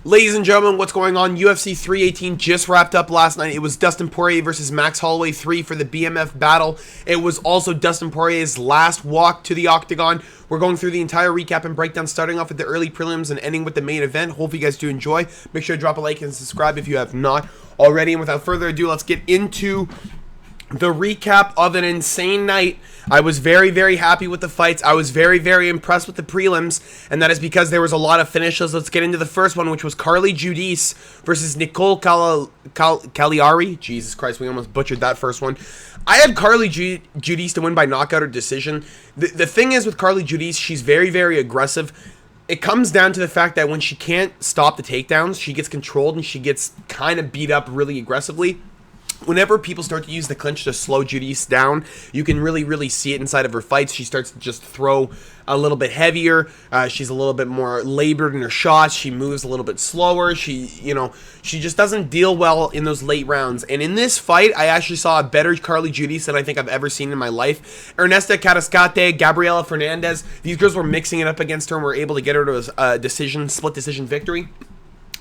Ladies and gentlemen, what's going on? UFC 318 just wrapped up last night. It was Dustin Poirier versus Max Holloway 3 for the B.M.F battle. It was also Dustin Poirier's last walk to the octagon. We're going through the entire recap and breakdown, starting off with the early prelims and ending with the main event. Hope you guys do enjoy. Make sure to drop a like and subscribe if you have not already. And without further ado, let's get into the recap of an insane night. I was very, very happy with the fights. I was very, very impressed with the prelims, and that is because there was a lot of finishes. Let's get into the first one, which was Carly Giudice versus Nicole Cagliari. Jesus Christ, we almost butchered that first one. I had Carly Giudice to win by knockout or decision. The thing is with Carly Giudice, she's very, very aggressive. It comes down to the fact that when she can't stop the takedowns, she gets controlled and she gets kind of beat up really aggressively. Whenever people start to use the clinch to slow Giudice down, you can really see it inside of her fights. She starts to just throw a little bit heavier. She's a little bit more labored in her shots. She moves a little bit slower. She just doesn't deal well in those late rounds. And in this fight, I actually saw a better Carly Giudice than I think I've ever seen in my life. Ernesta Carrascate, Gabriela Fernandez, these girls were mixing it up against her and were able to get her to a split decision victory.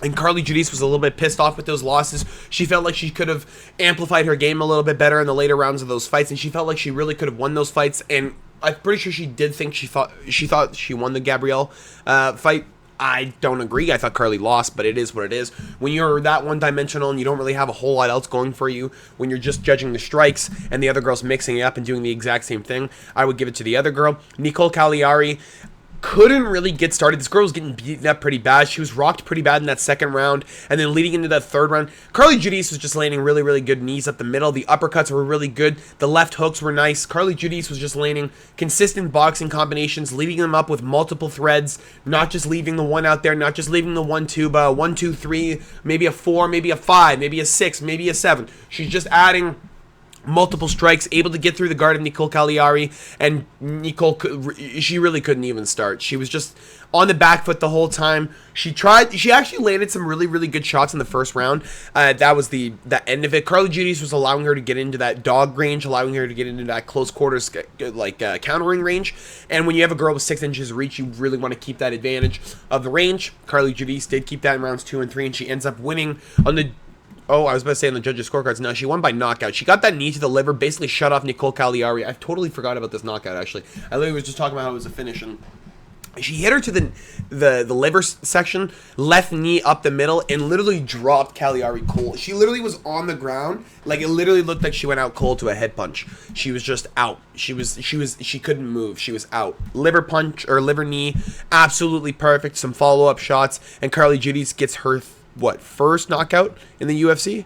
And Carly Giudice was a little bit pissed off with those losses. She felt like she could have amplified her game a little bit better in the later rounds of those fights, and she felt like she really could have won those fights. And I'm pretty sure she did think she thought she won the Gabrielle fight. I don't agree. I thought Carly lost, but it is what it is. When you're that one-dimensional and you don't really have a whole lot else going for you, when you're just judging the strikes and the other girl's mixing it up and doing the exact same thing, I would give it to the other girl. Nicole Cagliari couldn't really get started. This girl was getting beaten up pretty bad. She was rocked pretty bad in that second round, and then leading into that third round, Carly Giudice was just landing really good knees up the middle. The uppercuts were really good. The left hooks were nice. Carly Giudice was just landing consistent boxing combinations, leading them up with multiple threads, not just leaving the one out there, not just leaving the 1-2, but a 1-2-3, maybe a 4, maybe a 5, maybe a 6, maybe a 7. She's just adding multiple strikes, able to get through the guard of Nicole Cagliari, and Nicole, she really couldn't even start. She was just on the back foot the whole time. She actually landed some really good shots in the first round. That was the end of it. Carly Giudice was allowing her to get into that dog range, allowing her to get into that close quarters, countering range. And when you have a girl with 6 inches of reach, you really want to keep that advantage of the range. Carly Giudice did keep that in rounds 2 and 3, and she ends up winning on the I was about to say on the judges' scorecards. No, she won by knockout. She got that knee to the liver, basically shut off Nicole Cagliari. I totally forgot about this knockout, actually. I literally was just talking about how it was a finish. And she hit her to the liver section, left knee up the middle, and literally dropped Cagliari cold. She literally was on the ground. Like, it literally looked like she went out cold to a head punch. She was just out. She couldn't move. She was out. Liver punch, or liver knee, absolutely perfect. Some follow-up shots, and Carly Giudice gets her first knockout in the UFC?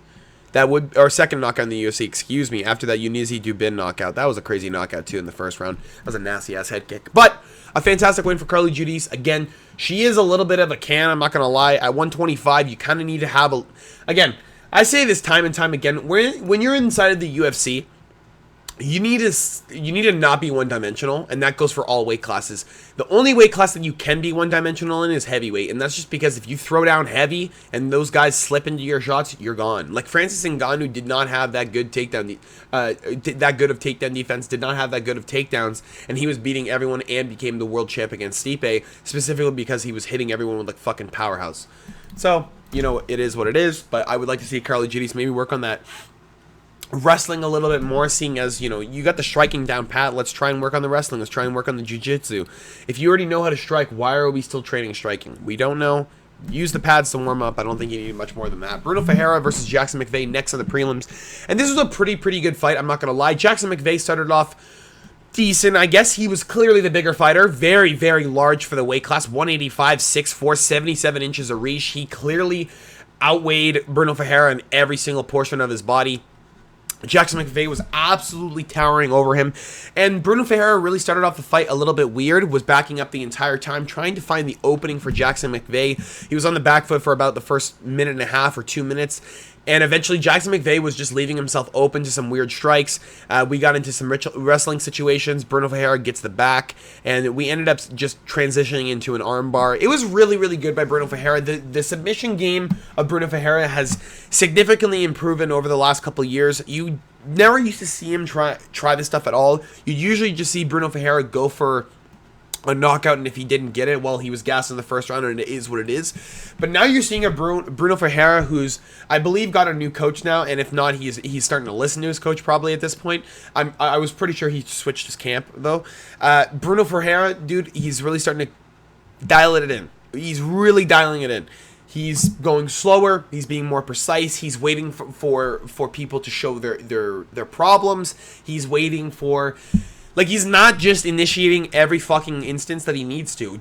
Or second knockout in the UFC, excuse me, after that Unizi Dubin knockout. That was a crazy knockout too in the first round. That was a nasty ass head kick. But a fantastic win for Carly Giudice. Again, she is a little bit of a can, I'm not gonna lie. At 125, you kinda need to have again, I say this time and time again, when you're inside of the UFC, you need to not be one-dimensional, and that goes for all weight classes. The only weight class that you can be one-dimensional in is heavyweight, and that's just because if you throw down heavy and those guys slip into your shots, you're gone. Like Francis Ngannou did not have that good takedown, takedown defense, did not have that good of takedowns, and he was beating everyone and became the world champ against Stipe, specifically because he was hitting everyone with like fucking powerhouse. So, it is what it is, but I would like to see Carly Giudice maybe work on that wrestling a little bit more, seeing as, you got the striking down pat. Let's try and work on the wrestling. Let's try and work on the jiu-jitsu. If you already know how to strike, why are we still training striking? We don't know. Use the pads to warm up. I don't think you need much more than that. Bruno Ferreira versus Jackson McVeigh next on the prelims. And this was a pretty good fight, I'm not going to lie. Jackson McVeigh started off decent. I guess he was clearly the bigger fighter. Very large for the weight class. 185, 6'4", 77 inches of reach. He clearly outweighed Bruno Ferreira in every single portion of his body. Jackson McVeigh was absolutely towering over him, and Bruno Ferreira really started off the fight a little bit weird, was backing up the entire time, trying to find the opening for Jackson McVeigh. He was on the back foot for about the first minute and a half or 2 minutes, and eventually Jackson McVeigh was just leaving himself open to some weird strikes. We got into some wrestling situations. Bruno Ferreira gets the back, and we ended up just transitioning into an armbar. It was really good by Bruno Ferreira. The submission game of Bruno Ferreira has significantly improved over the last couple of years. You never used to see him try this stuff at all. You usually just see Bruno Ferreira go for a knockout, and if he didn't get it, well, he was gassed in the first round, and it is what it is. But now you're seeing a Bruno Ferreira, who's, I believe, got a new coach now, and if not, he's starting to listen to his coach probably at this point. I was pretty sure he switched his camp, though. Bruno Ferreira, dude, he's really starting to dial it in. He's really dialing it in. He's going slower. He's being more precise. He's waiting for people to show their problems. He's waiting for... Like, he's not just initiating every fucking instance that he needs to.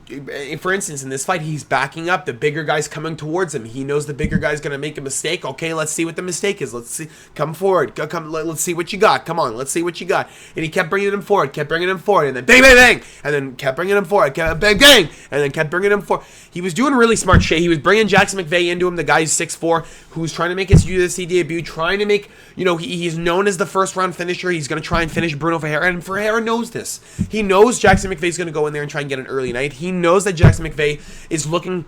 For instance, in this fight, he's backing up. The bigger guy's coming towards him. He knows the bigger guy's going to make a mistake. Okay, let's see what the mistake is. Let's see. Come forward. Let's see what you got. Come on, let's see what you got. And he kept bringing him forward, and then bang, bang, bang. And then kept bringing him forward, kept bang, bang. And then kept bringing him forward. He was doing really smart shit. He was bringing Jackson McVeigh into him, the guy who's 6'4", who's trying to make his UFC debut, trying to make, he's known as the first-round finisher. He's going to try and finish Bruno Ferreira, and Ferreira knows this. He knows Jackson McVeigh's going to go in there and try and get an early night. He knows that Jackson McVeigh is looking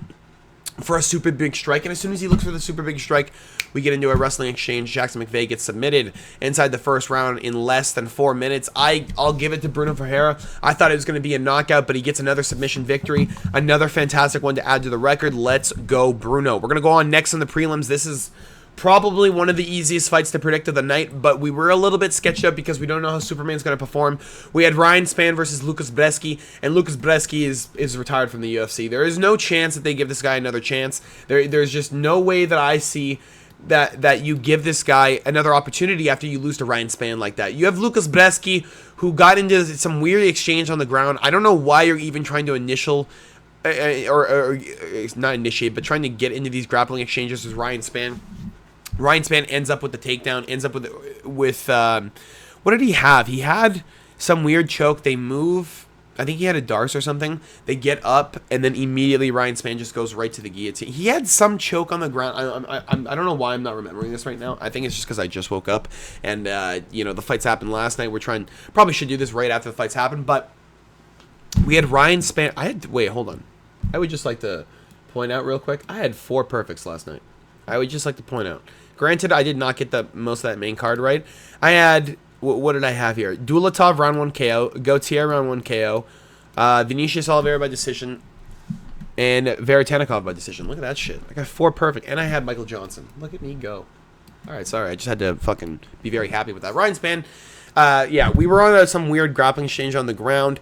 for a super big strike, and as soon as he looks for the super big strike, we get into a wrestling exchange. Jackson McVeigh gets submitted inside the first round in less than 4 minutes. I'll give it to Bruno Ferreira. I thought it was going to be a knockout, but he gets another submission victory. Another fantastic one to add to the record. Let's go, Bruno. We're going to go on next in the prelims. This is probably one of the easiest fights to predict of the night, but we were a little bit sketched up because we don't know how Superman's going to perform. We had Ryan Spann versus Lucas Bresky, and Lucas Bresky is retired from the UFC. There is no chance that they give this guy another chance. There's just no way that I see that you give this guy another opportunity after you lose to Ryan Spann like that. You have Lucas Bresky, who got into some weird exchange on the ground. I don't know why you're even trying to or not initiate, but trying to get into these grappling exchanges with Ryan Spann. Ryan Spann ends up with the takedown, ends up with what did he have? He had some weird choke. They move. I think he had a Darce or something. They get up, and then immediately Ryan Spann just goes right to the guillotine. He had some choke on the ground. I don't know why I'm not remembering this right now. I think it's just because I just woke up, and the fights happened last night. Probably should do this right after the fights happened, but we had Ryan Spann. Wait, hold on. I would just like to point out real quick. I had 4 perfects last night. I would just like to point out. Granted, I did not get most of that main card right. I had, what did I have here? Dulatov, round 1 KO. Gautier, round 1 KO. Vinicius Oliveira by decision. And Veritanikov by decision. Look at that shit. I got 4 perfect. And I had Michael Johnson. Look at me go. Alright, sorry. I just had to fucking be very happy with that. Ryan Spann. Yeah, we were on some weird grappling exchange on the ground.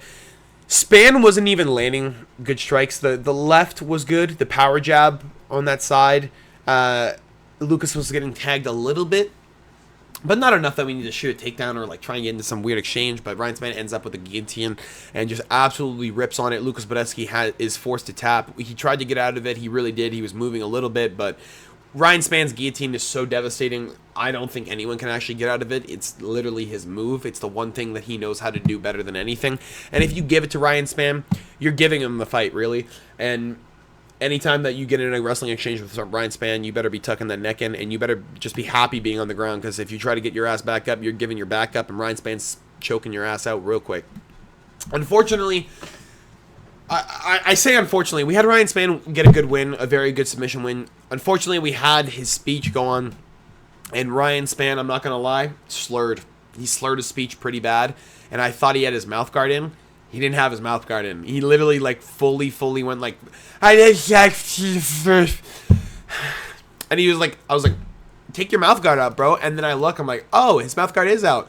Spann wasn't even landing good strikes. The left was good. The power jab on that side. Lucas was getting tagged a little bit, but not enough that we need to shoot a takedown or try and get into some weird exchange. But Ryan Spann ends up with a guillotine and just absolutely rips on it. Lucas Bresky is forced to tap. He tried to get out of it. He really did. He was moving a little bit, but Ryan Spann's guillotine is so devastating. I don't think anyone can actually get out of it. It's literally his move. It's the one thing that he knows how to do better than anything. And if you give it to Ryan Spann, you're giving him the fight, really. And anytime that you get in a wrestling exchange with Ryan Spann, you better be tucking that neck in, and you better just be happy being on the ground, because if you try to get your ass back up, you're giving your back up, and Ryan Spann's choking your ass out real quick. Unfortunately, I say unfortunately, we had Ryan Spann get a good win, a very good submission win. Unfortunately, we had his speech go on, and Ryan Spann, I'm not going to lie, slurred. He slurred his speech pretty bad, and I thought he had his mouth guard in. He didn't have his mouth guard in. He literally, fully went and he was I was like, take your mouth guard out, bro. And then I look, I'm like, oh, his mouth guard is out.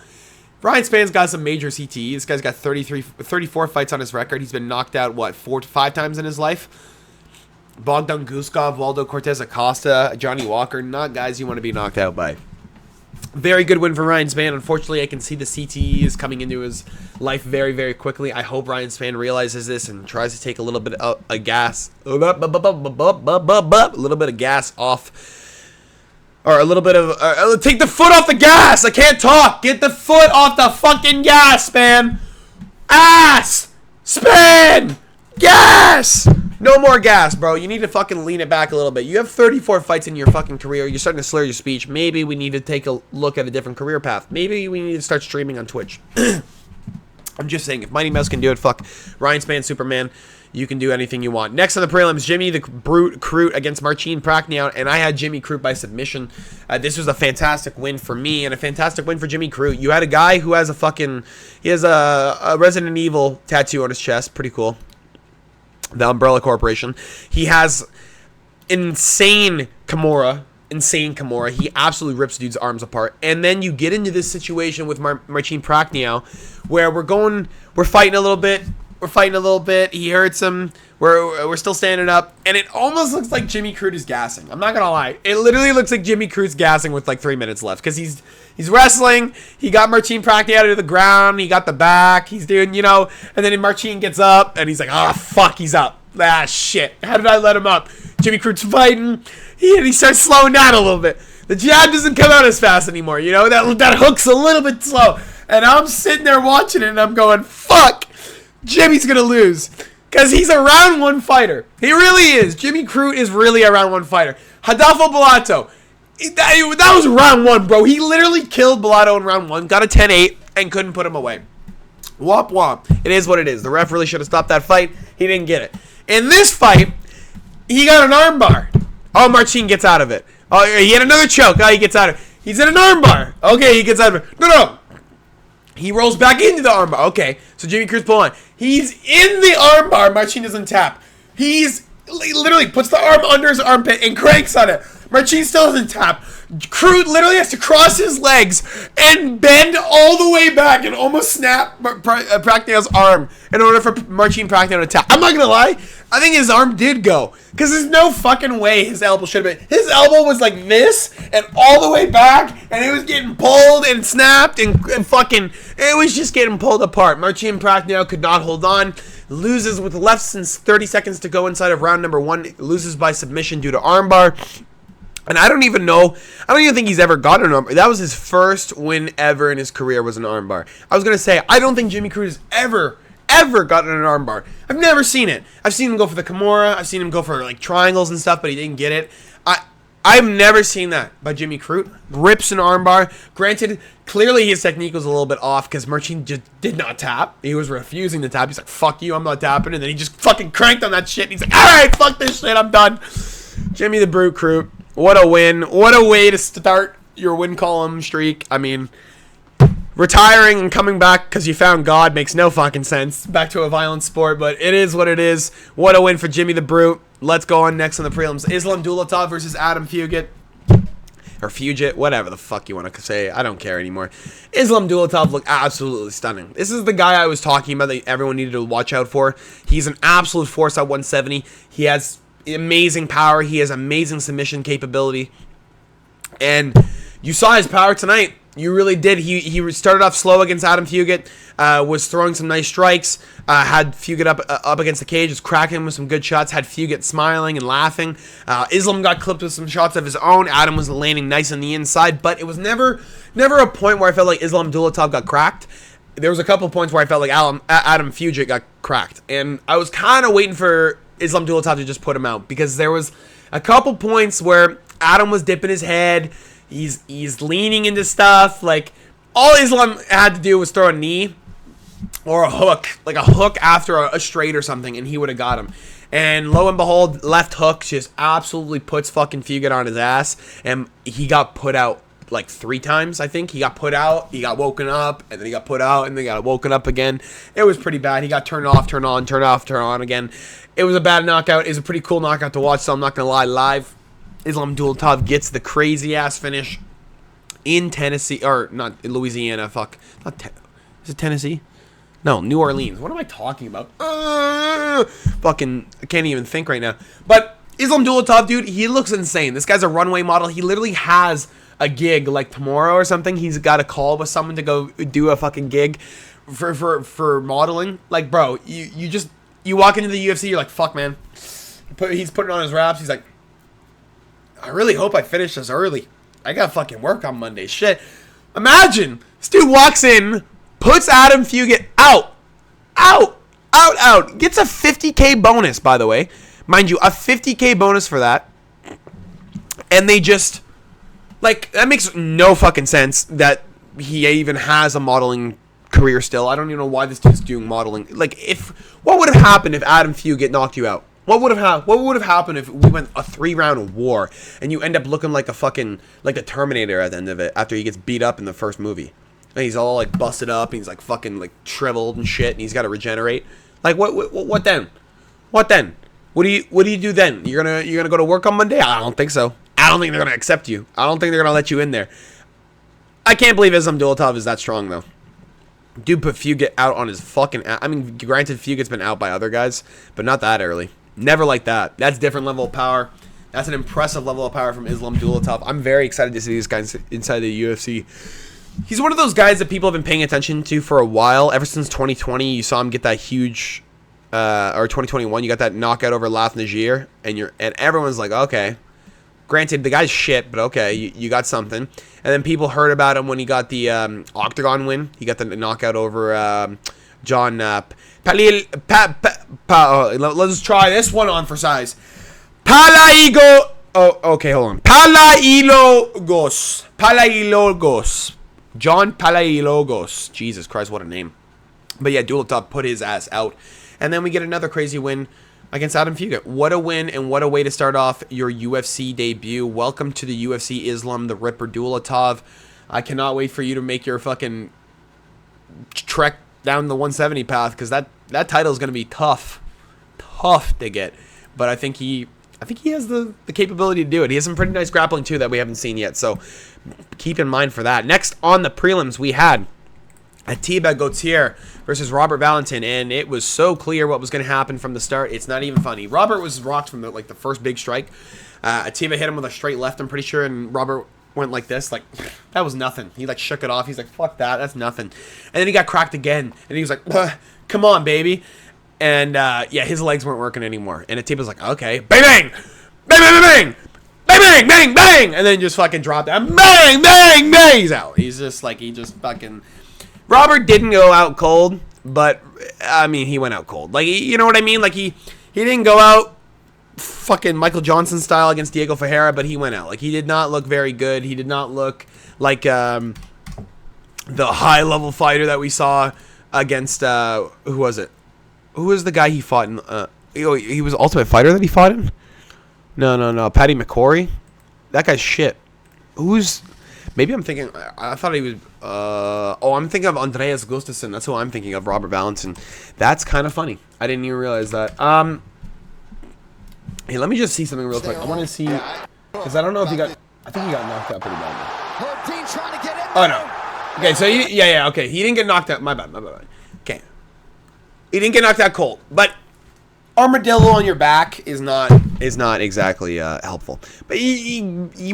Ryan Spann's got some major CTE. This guy's got 34 fights on his record. He's been knocked out, 4 to 5 times in his life. Bogdan Guskov, Waldo Cortez Acosta, Johnny Walker, not guys you want to be knocked out by. Very good win for Ryan Spann. Unfortunately, I can see the CTE is coming into his life very, very quickly. I hope Ryan Spann realizes this and tries to take a little bit of gas, a little bit of gas off, or a little bit of take the foot off the gas. I can't talk. Get the foot off the fucking gas, Spann. Ass, Spann, gas. No more gas, bro. You need to fucking lean it back a little bit. You have 34 fights in your fucking career. You're starting to slur your speech. Maybe we need to take a look at a different career path. Maybe we need to start streaming on Twitch. I'm just saying, if Mighty Mouse can do it, fuck Ryan Spann, Superman, you can do anything you want. Next on the prelims, Jimmy the Brute Crute against Marcin Prachniout, and I had Jimmy Crute by submission. This was a fantastic win for me and a fantastic win for Jimmy Crute. You had a guy who has he has a Resident Evil tattoo on his chest. Pretty cool. the Umbrella Corporation. He has insane Kimura. He absolutely rips dude's arms apart. And then you get into this situation with Marcin Prachnio where we're fighting a little bit. He hurts him. We're still standing up. And it almost looks like Jimmy Crute is gassing. I'm not going to lie. It literally looks like Jimmy Crute's gassing with like 3 minutes left. Because he's wrestling. He got Marcin Prachnio out of the ground. He got the back. He's doing, and then Marcin gets up. And he's like, oh, fuck, he's up. Ah, shit. How did I let him up? Jimmy Crute's fighting. He starts slowing down a little bit. The jab doesn't come out as fast anymore. That hook's a little bit slow. And I'm sitting there watching it, and I'm going, fuck. Jimmy's going to lose. Because he's a round one fighter. He really is. Jimmy Crute is really a round one fighter. Rodolfo Bellato. That was round one, bro. He literally killed Bellato in round one. Got a 10-8 and couldn't put him away. Womp womp. It is what it is. The ref really should have stopped that fight. He didn't get it. In this fight, he got an armbar. Oh, Marcin gets out of it. Oh, he had another choke. Oh, he gets out of it. He's in an armbar. Okay, he gets out of it. No. He rolls back into the armbar. Okay, so Jimmy Crute's pulling. He's in the armbar. Marcin doesn't tap. He literally puts the arm under his armpit and cranks on it. Marcin still doesn't tap. Crute literally has to cross his legs and bend all the way back and almost snap Prachnio's arm in order for Marcin Prachnio to tap. I'm not going to lie. I think his arm did go. Because there's no fucking way his elbow should have been. His elbow was like this and all the way back. And it was getting pulled and snapped and fucking... It was just getting pulled apart. Marcin Prachnio could not hold on. Loses with less than 30 seconds to go inside of round number 1. Loses by submission due to armbar. And I don't even think he's ever gotten an armbar. That was his first win ever in his career was an armbar. I was going to say, I don't think Jimmy Crute has ever gotten an armbar. I've never seen it. I've seen him go for the Kimura. I've seen him go for like triangles and stuff, but he didn't get it. I've never seen that by Jimmy Crute. Rips an armbar. Granted, clearly his technique was a little bit off because Marcin just did not tap. He was refusing to tap. He's like, fuck you, I'm not tapping. And then he just fucking cranked on that shit. And he's like, alright, fuck this shit, I'm done. Jimmy the Brute Crute. What a win. What a way to start your win column streak. I mean, retiring and coming back because you found God makes no fucking sense. Back to a violent sport, but it is what it is. What a win for Jimmy the Brute. Let's go on next on the prelims. Islam Dulatov versus Adam Fugit. Or Fugit, whatever the fuck you want to say. I don't care anymore. Islam Dulatov looked absolutely stunning. This is the guy I was talking about that everyone needed to watch out for. He's an absolute force at 170. He has amazing power. He has amazing submission capability. And you saw his power tonight. You really did. He started off slow against Adam Fugit. Was throwing some nice strikes. Had Fugit up against the cage. Was cracking him with some good shots. Had Fugit smiling and laughing. Islam got clipped with some shots of his own. Adam was landing nice on the inside. But it was never a point where I felt like Islam Dulatov got cracked. There was a couple points where I felt like Adam Fugit got cracked. And I was kind of waiting for Islam Dulatov to just put him out. Because there was a couple points where Adam was dipping his head. He's leaning into stuff. Like, all Islam had to do was throw a knee or a hook. Like a hook after a straight or something, and he would have got him. And lo and behold, left hook just absolutely puts fucking Fugit on his ass. And he got put out like 3 times, I think. He got put out, he got woken up, and then he got put out, and then he got woken up again. It was pretty bad. He got turned off, turned on, turned off, turned on again. It was a bad knockout. It was a pretty cool knockout to watch, so I'm not going to lie, live. Islam Dulatov gets the crazy-ass finish in Tennessee, or not, in Louisiana, fuck. Is it Tennessee? No, New Orleans. What am I talking about? Fucking, I can't even think right now. But Islam Dulatov, dude, he looks insane. This guy's a runway model. He literally has a gig, like tomorrow or something. He's got a call with someone to go do a fucking gig for modeling. Like, bro, you walk into the UFC, you're like, fuck, man. He's putting on his wraps. He's like, I really hope I finish this early. I got fucking work on Monday. Shit. Imagine. This dude walks in, puts Adam Fugit out. Gets a 50K bonus, by the way. Mind you, a 50K bonus for that. And they just... Like, that makes no fucking sense that he even has a modeling career still. I don't even know why this dude's doing modeling. Like, what would have happened if Adam Fugit knocked you out? What would have happened if we went a 3-round war and you end up looking like a fucking, like a Terminator at the end of it after he gets beat up in the first movie? And he's all like busted up and he's like fucking like shriveled and shit and he's got to regenerate. Like what then? What then? What do you do then? You're gonna go to work on Monday? I don't think so. I don't think they're gonna accept you. I don't think they're gonna let you in there. I can't believe Islam Dulatov is that strong though. Dude put Fugit out on his fucking... I mean, granted, Fugit's been out by other guys, but not that early. Never like that. That's different level of power. That's an impressive level of power from Islam Dulatov. I'm very excited to see these guys inside the UFC. He's one of those guys that people have been paying attention to for a while. Ever since 2020, you saw him get that huge... or 2021, you got that knockout over Lath Najir, and everyone's like, okay. Granted, the guy's shit, but okay, you got something. And then people heard about him when he got the octagon win. He got the knockout over John Palil. Let's try this one on for size. Palaigo. Oh, okay, hold on. Palailogos. Palailogos. John Palailogos. Jesus Christ, what a name. But yeah, Dulatov put his ass out. And then we get another crazy win against Adam Fugit. What a win and what a way to start off your UFC debut. Welcome to the UFC Islam the Ripper Dulatov. I cannot wait for you to make your fucking trek down the 170 path, because that title is going to be tough to get. But I think he has the capability to do it. He has some pretty nice grappling too that we haven't seen yet, so keep in mind for that. Next on the prelims, we had Atiba Gauthier versus Robert Valentin, and it was so clear what was going to happen from the start. It's not even funny. Robert was rocked from the first big strike. Atiba hit him with a straight left, I'm pretty sure, and Robert went like this, like, that was nothing. He shook it off. He's like, fuck that, that's nothing. And then he got cracked again, and he was like, come on, baby. And yeah, his legs weren't working anymore. And Atiba's like, okay, bang, bang, bang, bang, bang, bang, bang, bang, bang, and then just fucking dropped down, bang, bang, bang. He's out. He's just like, he just fucking... Robert didn't go out cold, but, I mean, he went out cold. Like, you know what I mean? Like, he didn't go out fucking Michael Johnson style against Diego Ferreira, but he went out. Like, he did not look very good. He did not look like the high-level fighter that we saw against, who was it? Who was the guy he fought in? He was Ultimate Fighter that he fought in? No. Paddy McCory? That guy's shit. Who's... Maybe I'm thinking... I thought he was... I'm thinking of Andreas Gustafsson. That's who I'm thinking of, Robert Valentin. That's kind of funny. I didn't even realize that. Hey, let me just see something real quick. I want to see... Because I don't know if he got... I think he got knocked out pretty bad. Oh, no. Okay, so... Yeah, okay. He didn't get knocked out. My bad. Okay. He didn't get knocked out cold. But... Armadillo on your back is not exactly helpful. But he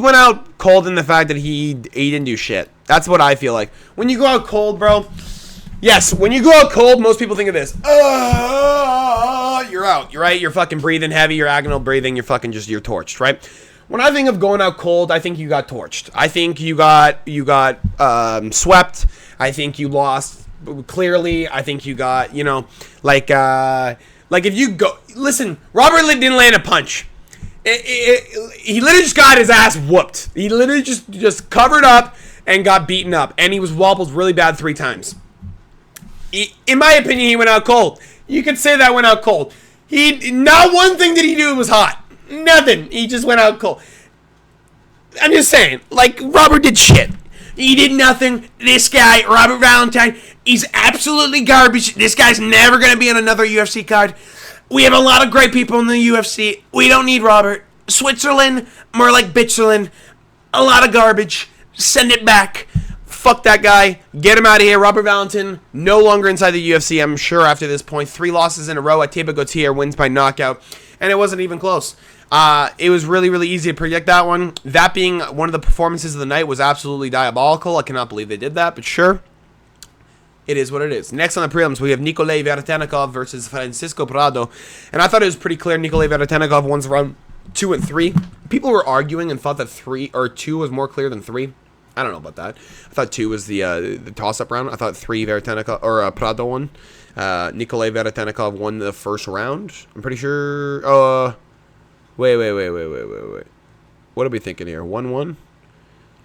went out cold in the fact that he didn't do shit. That's what I feel like. When you go out cold, bro. Yes, when you go out cold, most people think of this. You're out. You're right. You're fucking breathing heavy. You're agonal breathing. You're fucking just, you're torched, right? When I think of going out cold, I think you got torched. I think you got swept. I think you lost clearly. I think you got, like if you go... Listen, Robert didn't land a punch. He literally just got his ass whooped. He literally just covered up and got beaten up. And he was wobbled really bad 3 times. In my opinion, he went out cold. You could say that went out cold. Not one thing did he do was hot. Nothing. He just went out cold. I'm just saying. Like, Robert did shit. He did nothing. This guy, Robert Valentine, he's absolutely garbage. This guy's never going to be on another UFC card. We have a lot of great people in the UFC. We don't need Robert. Switzerland, more like Bitcherland. A lot of garbage. Send it back. Fuck that guy. Get him out of here. Robert Valentin, no longer inside the UFC, I'm sure, after this point. 3 losses in a row. Atiba Gauthier wins by knockout. And it wasn't even close. It was really, really easy to predict that one. That being one of the performances of the night was absolutely diabolical. I cannot believe they did that, but sure. It is what it is. Next on the prelims, we have Nikolay Vertenikov versus Francisco Prado. And I thought it was pretty clear Nikolay Vertenikov wins round 2 and 3. People were arguing and thought that 2 was more clear than 3. I don't know about that. I thought 2 was the toss-up round. I thought 3 Vertenikov, or Prado won. Nikolay Vertenikov won the first round. I'm pretty sure... Wait. What are we thinking here? 1-1?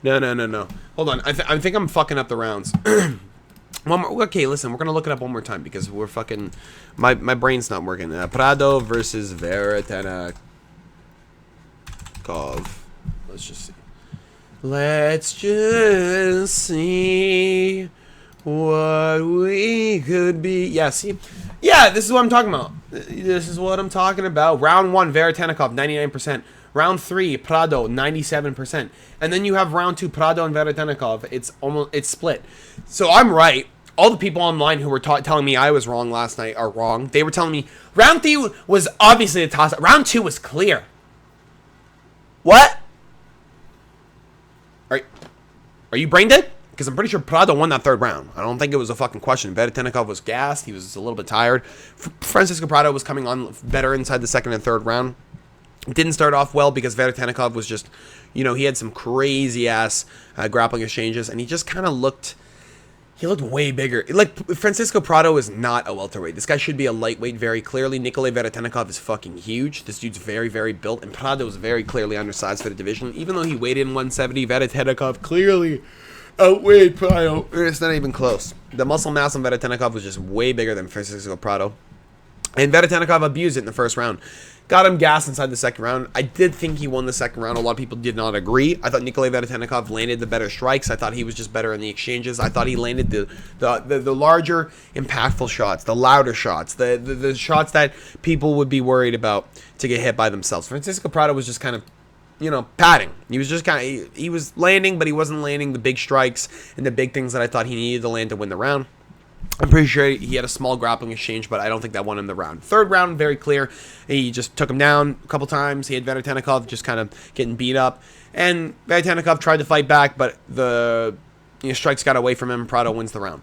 No. Hold on. I think I'm fucking up the rounds. One more. Okay, listen. We're going to look it up one more time because we're fucking... My brain's not working. Prado versus Vertenikov. Let's just see. what we could be. Yeah, see? Yeah, this is what I'm talking about. This is what I'm talking about. Round 1, Veretennikov, 99%. Round 3, Prado, 97%. And then you have round 2, Prado and Veretennikov. It's split. So I'm right. All the people online who were telling me I was wrong last night are wrong. They were telling me round 3 was obviously a toss-up. Round 2 was clear. What? Are you brain dead? Because I'm pretty sure Prado won that third round. I don't think it was a fucking question. Veretennikov was gassed. He was a little bit tired. Francisco Prado was coming on better inside the second and third round. It didn't start off well because Veretennikov was just, you know, he had some crazy-ass grappling exchanges, and he just kind of looked... He looked way bigger. Like, Francisco Prado is not a welterweight. This guy should be a lightweight very clearly. Nikolai Veretennikov is fucking huge. This dude's very, very built. And Prado is very clearly undersized for the division. Even though he weighed in 170, Veretennikov clearly outweighed Prado. It's not even close. The muscle mass on Veretennikov was just way bigger than Francisco Prado. And Veretennikov abused it in the first round. Got him gassed inside the second round. I did think he won the second round. A lot of people did not agree. I thought Nikolai Veretennikov landed the better strikes. I thought he was just better in the exchanges. I thought he landed the larger, impactful shots, the louder shots, the shots that people would be worried about to get hit by themselves. Francisco Prado was just kind of, you know, padding. He was just kind of, he was landing, but he wasn't landing the big strikes and the big things that I thought he needed to land to win the round. I'm pretty sure he had a small grappling exchange, but I don't think that won him the round. Third round, very clear. He just took him down a couple times. He had Veretennikov just kind of getting beat up. And Veretennikov tried to fight back, but the strikes got away from him. Prado wins the round.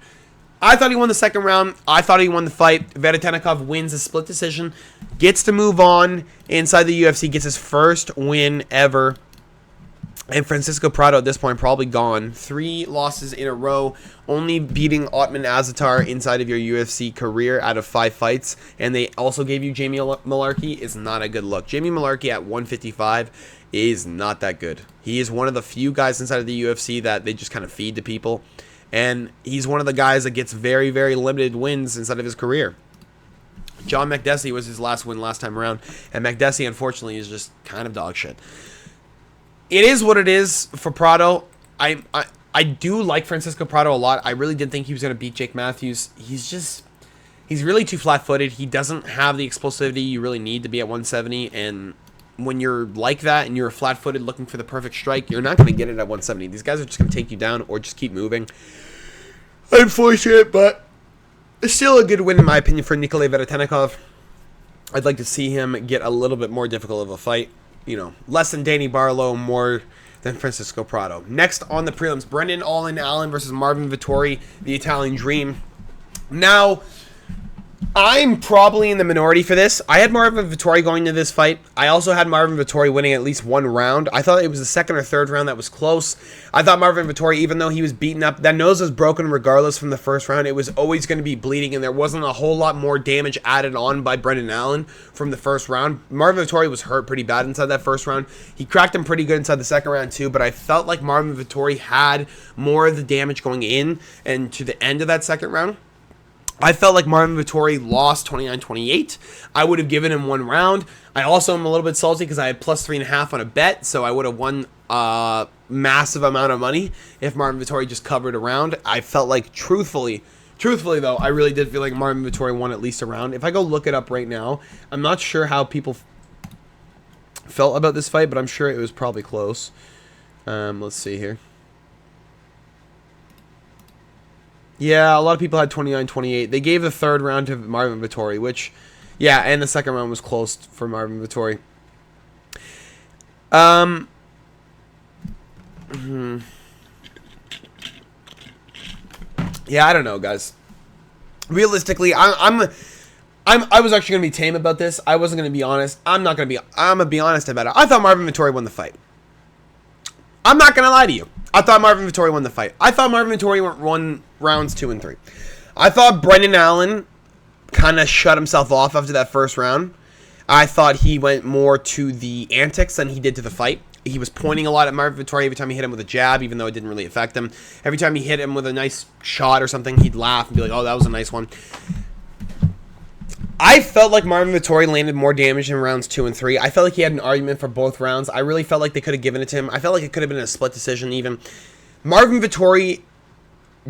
I thought he won the second round. I thought he won the fight. Veretennikov wins a split decision. Gets to move on inside the UFC. Gets his first win ever. And Francisco Prado at this point probably gone. 3 losses in a row. Only beating Otman Azatar inside of your UFC career out of 5 fights. And they also gave you Jamie Malarkey. Is not a good look. Jamie Malarkey at 155 is not that good. He is one of the few guys inside of the UFC that they just kind of feed to people. And he's one of the guys that gets very, very limited wins inside of his career. John Makdessi was his last win last time around. And Makdessi, unfortunately, is just kind of dog shit. It is what it is for Prado. I do like Francisco Prado a lot. I really did think he was going to beat Jake Matthews. He's really too flat-footed. He doesn't have the explosivity you really need to be at 170. And when you're like that and you're flat-footed looking for the perfect strike, you're not going to get it at 170. These guys are just going to take you down or just keep moving. Unfortunate, but it's still a good win in my opinion for Nikolai Veretennikov. I'd like to see him get a little bit more difficult of a fight. You know, less than Danny Barlow, more than Francisco Prado. Next on the prelims, Brendan Allen versus Marvin Vettori, the Italian Dream. Now, I'm probably in the minority for this. I had Marvin Vettori going to this fight. I also had Marvin Vettori winning at least one round. I thought it was the second or third round that was close. I thought Marvin Vettori, even though he was beaten up, that nose was broken regardless from the first round. It was always going to be bleeding, and there wasn't a whole lot more damage added on by Brendan Allen from the first round. Marvin Vettori was hurt pretty bad inside that first round. He cracked him pretty good inside the second round too, but I felt like Marvin Vettori had more of the damage going in and to the end of that second round. I felt like Marvin Vettori lost 29-28. I would have given him one round. I also am a little bit salty because I had plus 3.5 on a bet, so I would have won a massive amount of money if Marvin Vettori just covered a round. I felt like, truthfully though, I really did feel like Marvin Vettori won at least a round. If I go look it up right now, I'm not sure how people felt about this fight, but I'm sure it was probably close. Let's see here. Yeah, a lot of people had 29-28. They gave the third round to Marvin Vettori, which, yeah, and the second round was close for Marvin Vettori. Yeah, I don't know, guys. Realistically, I was actually gonna be tame about this. I wasn't gonna be honest. I'm gonna be honest about it. I thought Marvin Vettori won the fight. I'm not gonna lie to you. I thought Marvin Vettori won the fight. I thought Marvin Vettori won rounds 2 and 3. I thought Brendan Allen kind of shut himself off after that first round. I thought he went more to the antics than he did to the fight. He was pointing a lot at Marvin Vettori every time he hit him with a jab, even though it didn't really affect him. Every time he hit him with a nice shot or something, he'd laugh and be like, oh, that was a nice one. I felt like Marvin Vettori landed more damage in rounds 2 and 3. I felt like he had an argument for both rounds. I really felt like they could have given it to him. I felt like it could have been a split decision even. Marvin Vettori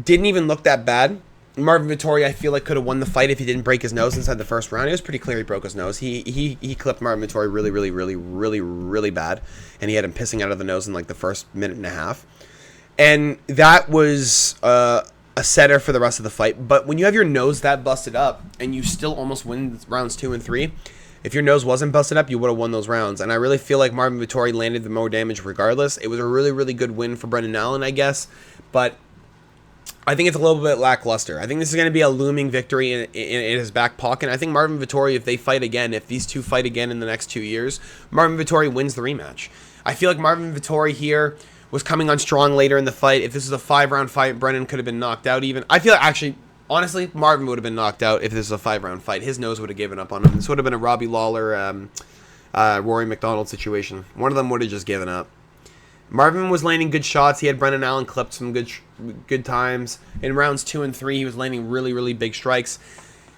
didn't even look that bad. Marvin Vettori, I feel like, could have won the fight if he didn't break his nose inside the first round. It was pretty clear he broke his nose. He clipped Marvin Vettori really bad, and he had him pissing out of the nose in like the first minute and a half. And that was a setter for the rest of the fight. But when you have your nose that busted up and you still almost win rounds 2 and 3, if your nose wasn't busted up, you would have won those rounds. And I really feel like Marvin Vettori landed the more damage regardless. It was a really good win for Brendan Allen, I guess. But I think it's a little bit lackluster. I think this is going to be a looming victory in his back pocket. I think Marvin Vettori, if they fight again, if these two fight again in the next 2 years, Marvin Vettori wins the rematch. I feel like Marvin Vettori here was coming on strong later in the fight. If this was a 5-round fight, Brendan could have been knocked out even. I feel like, actually, honestly, Marvin would have been knocked out if this was a 5-round fight. His nose would have given up on him. This would have been a Robbie Lawler, Rory McDonald situation. One of them would have just given up. Marvin was landing good shots. He had Brendan Allen clipped some good times. In rounds 2 and 3, he was landing really big strikes.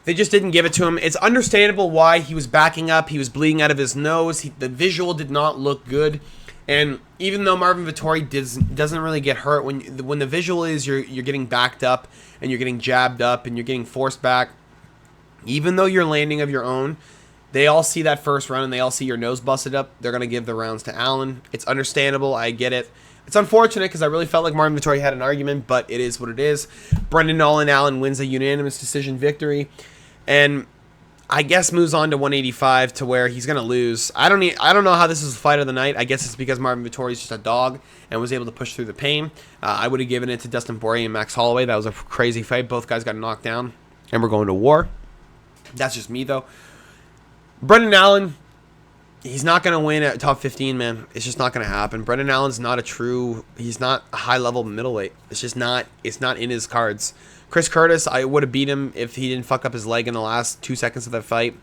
They just didn't give it to him. It's understandable why. He was backing up. He was bleeding out of his nose. The visual did not look good. And even though Marvin Vettori doesn't really get hurt, when the visual is you're getting backed up and you're getting jabbed up and you're getting forced back, even though you're landing of your own, they all see that first round and they all see your nose busted up. They're going to give the rounds to Allen. It's understandable. I get it. It's unfortunate because I really felt like Marvin Vettori had an argument, but it is what it is. Brendan Allen wins a unanimous decision victory. And I guess moves on to 185 to where he's going to lose. I don't know how this is the fight of the night. I guess it's because Marvin Vettori is just a dog and was able to push through the pain. I would have given it to Dustin Poirier and Max Holloway. That was a crazy fight. Both guys got knocked down and we're going to war. That's just me, though. Brendan Allen, he's not going to win at top 15, man. It's just not going to happen. Brendan Allen's not he's not a high-level middleweight. It's just not, it's not in his cards. Chris Curtis, I would have beat him if he didn't fuck up his leg in the last 2 seconds of that fight.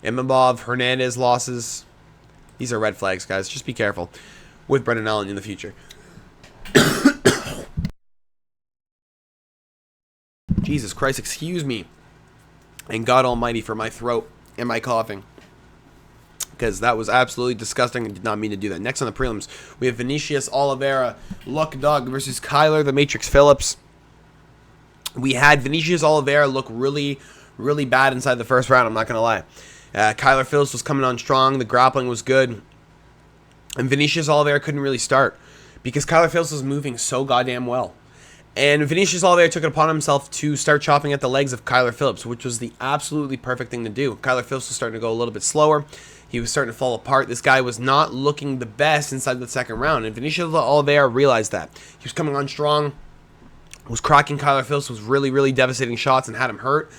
Imavov, Hernandez losses. These are red flags, guys. Just be careful with Brendan Allen in the future. Jesus Christ, excuse me. And God Almighty for my throat and my coughing, because that was absolutely disgusting and did not mean to do that. Next on the prelims, we have Vinicius Oliveira, Luck Dog versus Kyler the Matrix Phillips. We had Vinicius Oliveira look really bad inside the first round, I'm not going to lie. Kyler Phillips was coming on strong, the grappling was good, and Vinicius Oliveira couldn't really start because Kyler Phillips was moving so goddamn well. And Vinicius Oliveira took it upon himself to start chopping at the legs of Kyler Phillips, which was the absolutely perfect thing to do. Kyler Phillips was starting to go a little bit slower. He was starting to fall apart. This guy was not looking the best inside the second round, and Vinicius Oliveira realized that. He was coming on strong, was cracking Kyler Phillips, was really devastating shots and had him hurt,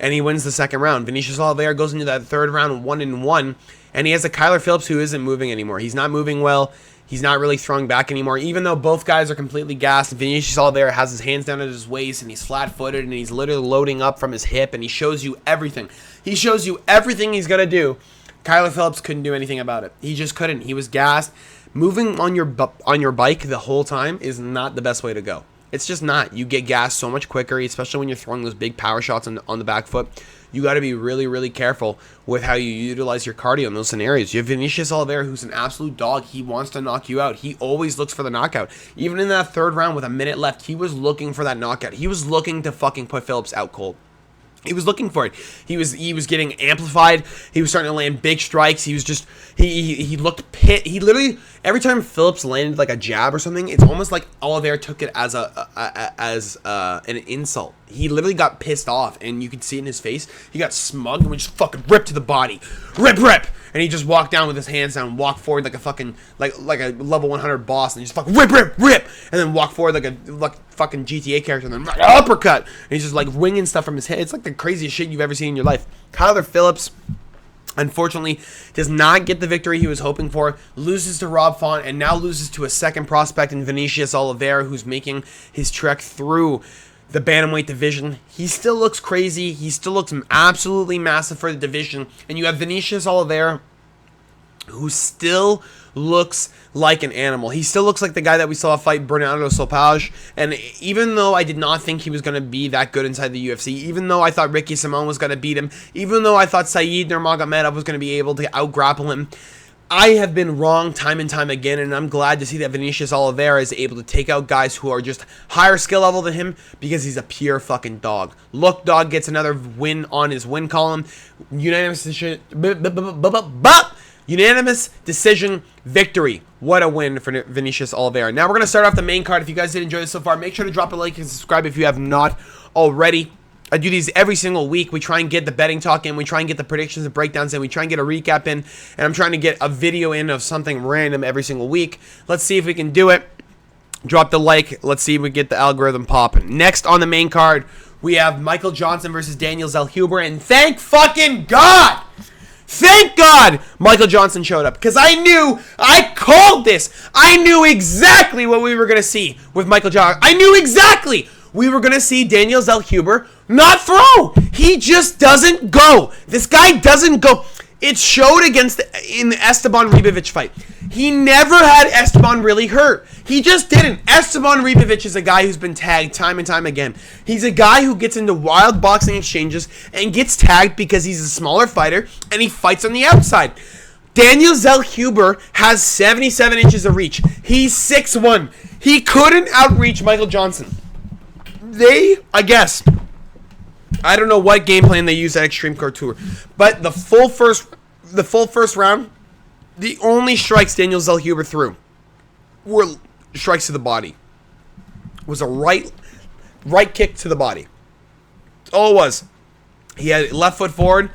and he wins the second round. Vinicius Oliveira goes into that third round 1-1, and he has a Kyler Phillips who isn't moving anymore. He's not moving well. He's not really throwing back anymore. Even though both guys are completely gassed, Vinicius Oliveira has his hands down at his waist, and he's flat-footed, and he's literally loading up from his hip, and he shows you everything. He shows you everything he's going to do. Kyler Phillips couldn't do anything about it. He just couldn't. He was gassed. Moving on your bike the whole time is not the best way to go. It's just not. You get gassed so much quicker, especially when you're throwing those big power shots on the back foot. You got to be really careful with how you utilize your cardio in those scenarios. You have Vinicius Oliveira, who's an absolute dog. He wants to knock you out. He always looks for the knockout. Even in that third round with a minute left, he was looking for that knockout. He was looking to fucking put Phillips out cold. He was looking for it. He was getting amplified. He was starting to land big strikes. He was just he looked pit. He literally every time Phillips landed like a jab or something, it's almost like Oliveira took it as an insult. He literally got pissed off, and you could see it in his face. He got smug and would just fucking rip to the body, rip, and he just walked down with his hands down, walk forward like a fucking like a level 100 boss, and just fucking rip, and then walk forward like a fucking GTA character, and then uppercut, and he's just like winging stuff from his head. It's like the craziest shit you've ever seen in your life. Kyler Phillips, unfortunately, does not get the victory he was hoping for, loses to Rob Font, and now loses to a second prospect in Vinicius Oliveira, who's making his trek through the bantamweight division. He still looks crazy. He still looks absolutely massive for the division. And you have Vinicius Oliveira, who still looks like an animal. He still looks like the guy that we saw fight Bernardo Sopage. And even though I did not think he was going to be that good inside the UFC, even though I thought Ricky Simon was going to beat him, even though I thought Saeed Nurmagomedov was going to be able to out-grapple him, I have been wrong time and time again, and I'm glad to see that Vinicius Oliveira is able to take out guys who are just higher skill level than him because he's a pure fucking dog. Look, dog gets another win on his win column. Unanimous decision victory. What a win for Vinicius Oliveira. Now we're going to start off the main card. If you guys did enjoy this so far, make sure to drop a like and subscribe if you have not already. I do these every single week. We try and get the betting talk in. We try and get the predictions and breakdowns in. We try and get a recap in. And I'm trying to get a video in of something random every single week. Let's see if we can do it. Drop the like. Let's see if we get the algorithm popping. Next on the main card, we have Michael Johnson versus Daniel Zellhuber. And thank fucking God! Thank God Michael Johnson showed up. Because I called this. I knew exactly what we were going to see with Michael Johnson. I knew exactly. We were going to see Daniel Zellhuber not throw. He just doesn't go. This guy doesn't go. It showed in the Esteban Ribovic fight. He never had Esteban really hurt. He just didn't. Esteban Ribovic is a guy who's been tagged time and time again. He's a guy who gets into wild boxing exchanges and gets tagged because he's a smaller fighter and he fights on the outside. Daniel Zellhuber has 77 inches of reach. He's 6'1". He couldn't outreach Michael Johnson. I don't know what game plan they used at Extreme Couture, but the full first round, the only strikes Daniel Zellhuber threw were strikes to the body. It was a right kick to the body. That's all it was. He had left foot forward.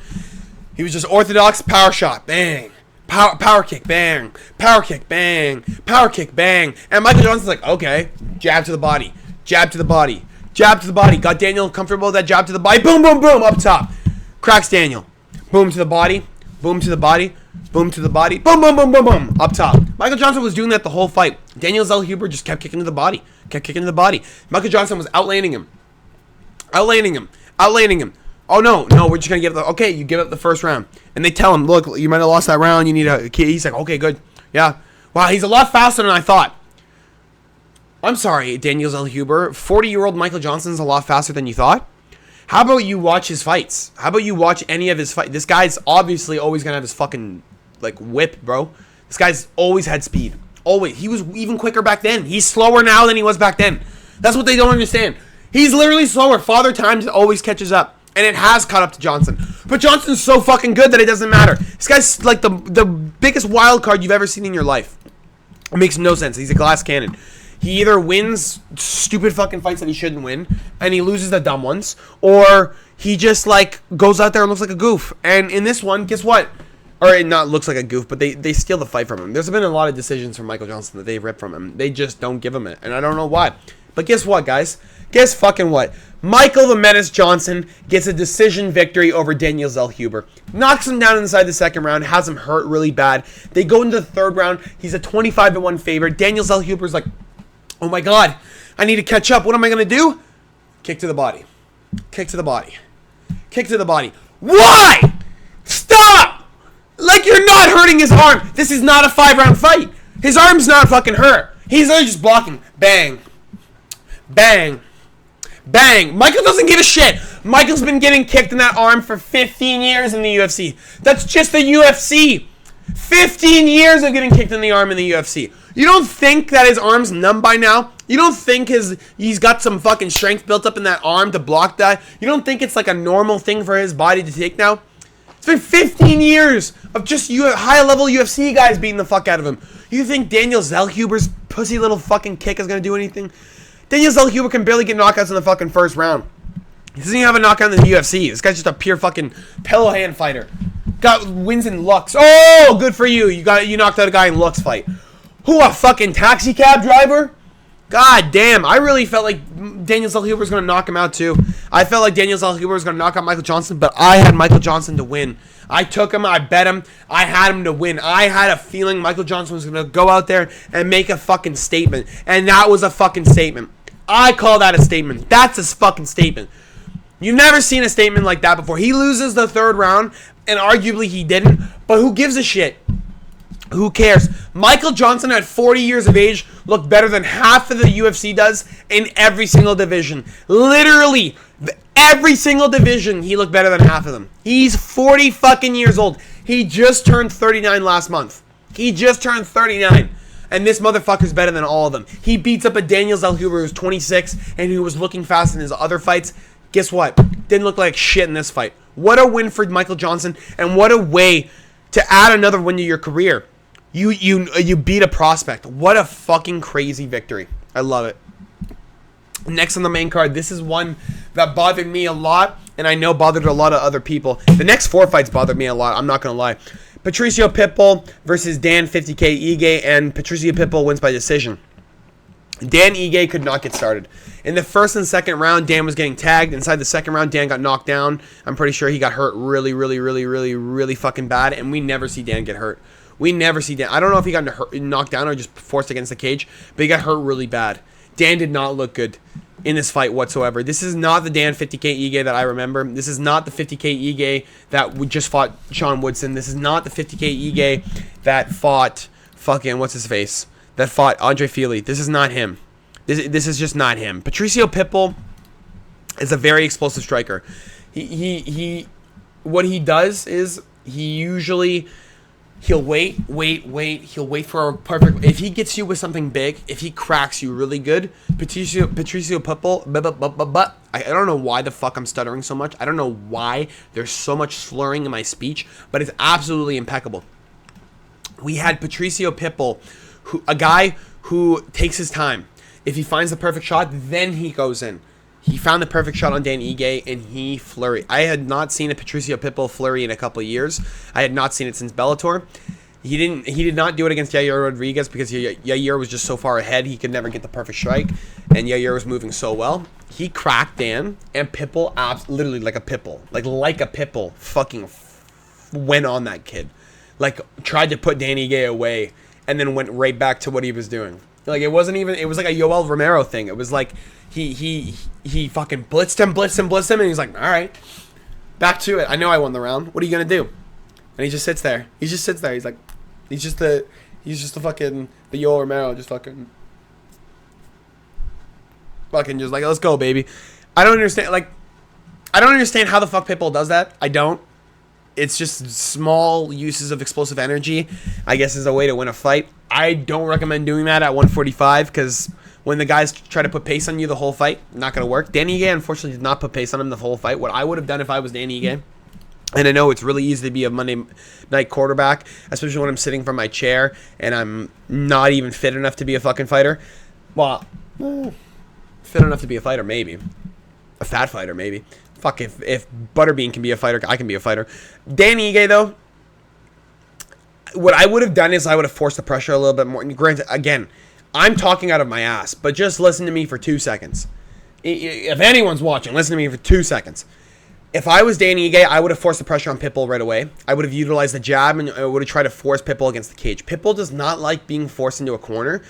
He was just orthodox power shot, bang, power kick, bang, power kick, bang, power kick, bang, and Michael Johnson's like, okay, jab to the body, jab to the body. Jab to the body. Got Daniel comfortable with that jab to the body. Boom, boom, boom. Up top. Cracks Daniel. Boom to the body. Boom to the body. Boom to the body. Boom, boom, boom, boom, boom. Up top. Michael Johnson was doing that the whole fight. Daniel Zellhuber just kept kicking to the body. Kept kicking to the body. Michael Johnson was outlaning him. Outlaning him. Outlaning him. Oh, no. No, we're just going to give up. Okay, you give up the first round. And they tell him, look, you might have lost that round. You need a key. He's like, okay, good. Yeah. Wow, he's a lot faster than I thought. I'm sorry, Daniel Zellhuber. 40-year-old Michael Johnson's a lot faster than you thought. How about you watch his fights? How about you watch any of his fights? This guy's obviously always going to have his fucking, whip, bro. This guy's always had speed. Always. He was even quicker back then. He's slower now than he was back then. That's what they don't understand. He's literally slower. Father Time always catches up. And it has caught up to Johnson. But Johnson's so fucking good that it doesn't matter. This guy's like the biggest wild card you've ever seen in your life. It makes no sense. He's a glass cannon. He either wins stupid fucking fights that he shouldn't win, and he loses the dumb ones, or he just, goes out there and looks like a goof. And in this one, guess what? Or it not looks like a goof, but they steal the fight from him. There's been a lot of decisions from Michael Johnson that they've ripped from him. They just don't give him it, and I don't know why. But guess what, guys? Guess fucking what? Michael the Menace Johnson gets a decision victory over Daniel Zellhuber. Knocks him down inside the second round, has him hurt really bad. They go into the third round. He's a 25-1 favorite. Daniel Zellhuber's like, oh my God, I need to catch up. What am I going to do? Kick to the body. Kick to the body. Kick to the body. Why? Stop! Like, you're not hurting his arm. This is not a 5-round fight. His arm's not fucking hurt. He's literally just blocking. Bang. Bang. Bang. Michael doesn't give a shit. Michael's been getting kicked in that arm for 15 years in the UFC. That's just the UFC. 15 years of getting kicked in the arm in the UFC. You don't think that his arm's numb by now? You don't think he's got some fucking strength built up in that arm to block that? You don't think it's like a normal thing for his body to take now? It's been 15 years of just high-level UFC guys beating the fuck out of him. You think Daniel Zellhuber's pussy little fucking kick is going to do anything? Daniel Zellhuber can barely get knockouts in the fucking first round. He doesn't even have a knockout in the UFC. This guy's just a pure fucking pillow hand fighter. Got wins in looks. Oh, good for you. You knocked out a guy in looks fight. Who, a fucking taxi cab driver? God damn. I really felt like Daniel Zellhuber was going to knock him out too. I felt like Daniel Zellhuber was going to knock out Michael Johnson, but I had Michael Johnson to win. I took him. I bet him. I had him to win. I had a feeling Michael Johnson was going to go out there and make a fucking statement. And that was a fucking statement. I call that a statement. That's a fucking statement. You've never seen a statement like that before. He loses the third round, and arguably he didn't, but who gives a shit? Who cares? Michael Johnson at 40 years of age looked better than half of the UFC does in every single division. Literally, every single division, he looked better than half of them. He's 40 fucking years old. He just turned 39 last month. He just turned 39. And this motherfucker's better than all of them. He beats up a Daniel Zellhuber who's 26 and who was looking fast in his other fights. Guess what? Didn't look like shit in this fight. What a win for Michael Johnson, and what a way to add another win to your career. You beat a prospect. What a fucking crazy victory. I love it. Next on the main card, this is one that bothered me a lot, and I know bothered a lot of other people. The next 4 fights bothered me a lot, I'm not going to lie. Patricio Pitbull versus Dan 50K Ige, and Patricio Pitbull wins by decision. Dan Ige could not get started. In the first and second round, Dan was getting tagged. Inside the second round, Dan got knocked down. I'm pretty sure he got hurt really fucking bad, and we never see Dan get hurt. We never see Dan. I don't know if he got knocked down or just forced against the cage, but he got hurt really bad. Dan did not look good in this fight whatsoever. This is not the Dan 50K Ige that I remember. This is not the 50K Ige that just fought Sean Woodson. This is not the 50K Ige that fought fucking, what's his face? That fought Andre Fili. This is not him. This is just not him. Patricio Pitbull is a very explosive striker. What he does is he'll wait. He'll wait for a perfect. If he gets you with something big, if he cracks you really good, Patricio Pitbull. I don't know why the fuck I'm stuttering so much. I don't know why there's so much slurring in my speech, but it's absolutely impeccable. We had Patricio Pitbull, a guy who takes his time. If he finds the perfect shot, then he goes in. He found the perfect shot on Dan Ige, and he flurried. I had not seen a Patricio Pitbull flurry in a couple of years. I had not seen it since Bellator. He did not do it against Yair Rodriguez because Yair was just so far ahead, he could never get the perfect strike, and Yair was moving so well. He cracked Dan, and Pitbull, literally like a Pitbull, fucking went on that kid. Like, tried to put Dan Ige away, and then went right back to what he was doing. Like, it wasn't even, it was like a Yoel Romero thing. It was like, he fucking blitzed him, and he's like, all right, back to it. I know I won the round. What are you going to do? And he just sits there. He's like, he's just the fucking, the Yoel Romero, just fucking just like, let's go, baby. I don't understand how the fuck Pitbull does that. I don't. It's just small uses of explosive energy, I guess, is a way to win a fight. I don't recommend doing that at 145 because when the guys try to put pace on you the whole fight, not going to work. Danny Ige, unfortunately, did not put pace on him the whole fight. What I would have done if I was Danny Ige, and I know it's really easy to be a Monday night quarterback, especially when I'm sitting from my chair and I'm not even fit enough to be a fucking fighter. Well, fit enough to be a fighter, maybe. A fat fighter, maybe. Fuck, if Butterbean can be a fighter, I can be a fighter. Danny Ige, though, what I would have done is I would have forced the pressure a little bit more. And granted, again, I'm talking out of my ass, but just listen to me for 2 seconds. If anyone's watching, listen to me for 2 seconds. If I was Danny Ige, I would have forced the pressure on Pitbull right away. I would have utilized the jab, and I would have tried to force Pitbull against the cage. Pitbull does not like being forced into a corner,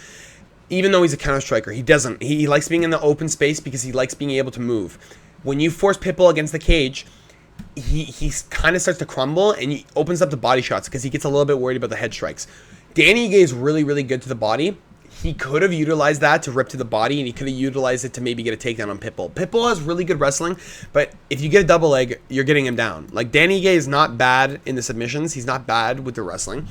even though he's a counter striker. He doesn't. He likes being in the open space because he likes being able to move. When you force Pitbull against the cage, he kind of starts to crumble, and he opens up the body shots because he gets a little bit worried about the head strikes. Danny Ige is really, really good to the body. He could have utilized that to rip to the body, and he could have utilized it to maybe get a takedown on Pitbull. Pitbull has really good wrestling, but if you get a double leg, you're getting him down. Like, Danny Ige is not bad in the submissions. He's not bad with the wrestling.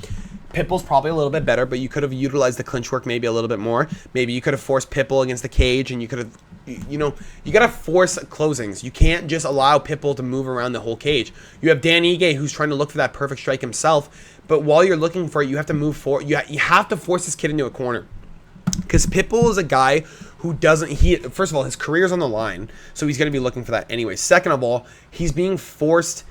Pitbull's probably a little bit better, but you could have utilized the clinch work maybe a little bit more. Maybe you could have forced Pitbull against the cage, and you could have, you got to force closings. You can't just allow Pitbull to move around the whole cage. You have Dan Ige, who's trying to look for that perfect strike himself, but while you're looking for it, you have to move forward. You have to force this kid into a corner. Because Pitbull is a guy who doesn't, first of all, his career's on the line, so he's going to be looking for that anyway. Second of all, he's being forced,